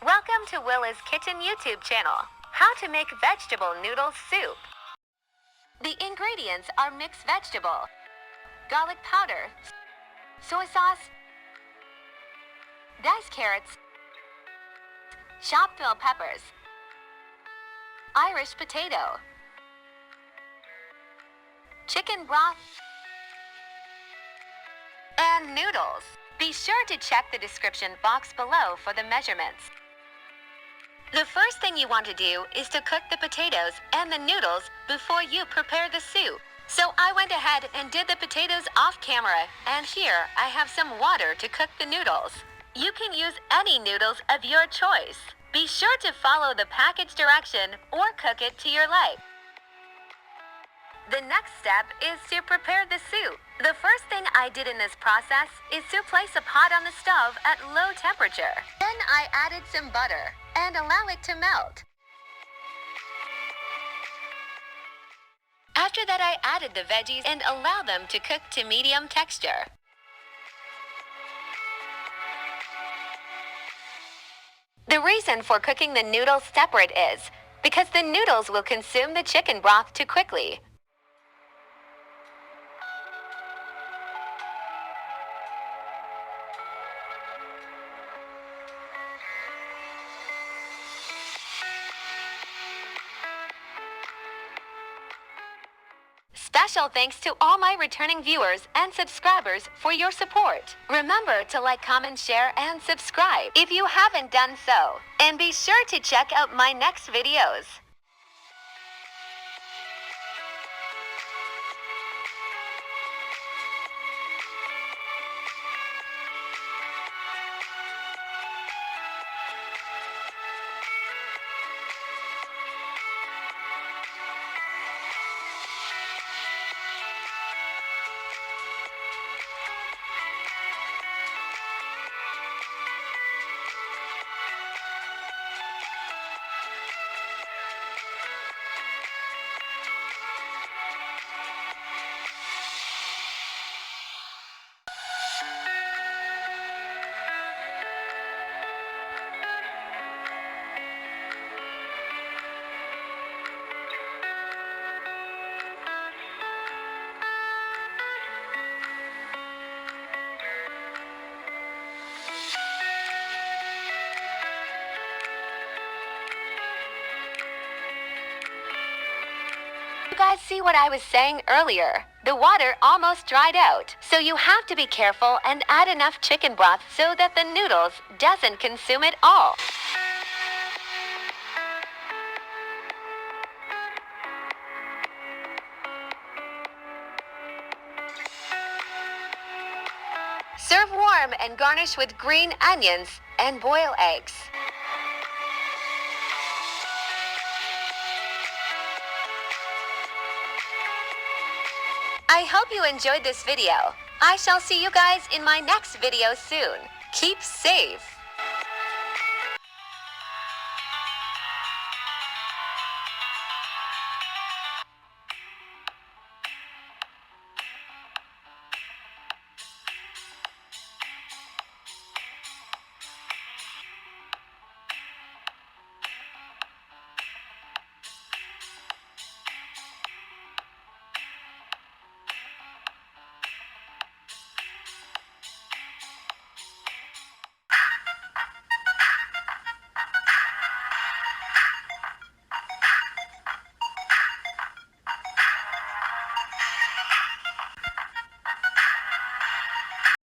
Welcome to Willa's Kitchen YouTube channel. How to make vegetable noodle soup. The ingredients are mixed vegetable, garlic powder, soy sauce, diced carrots, chopped bell peppers, Irish potato, chicken broth, and noodles. Be sure to check the description box below for the measurements. The first thing you want to do is to cook the potatoes and the noodles before you prepare the soup. So I went ahead and did the potatoes off camera, and here I have some water to cook the noodles. You can use any noodles of your choice. Be sure to follow the package direction or cook it to your liking. The next step is to prepare the soup. The first thing I did in this process is to place a pot on the stove at low temperature. Then I added some butter and allow it to melt. After that, I added the veggies and allow them to cook to medium texture. The reason for cooking the noodles separate is because the noodles will consume the chicken broth too quickly. Special thanks to all my returning viewers and subscribers for your support. Remember to like, comment, share, and subscribe if you haven't done so. And be sure to check out my next videos. You guys see what I was saying earlier? The water almost dried out, so you have to be careful and add enough chicken broth so that the noodles doesn't consume it all. Serve warm and garnish with green onions and boil eggs. I hope you enjoyed this video. I shall see you guys in my next video soon. Keep safe.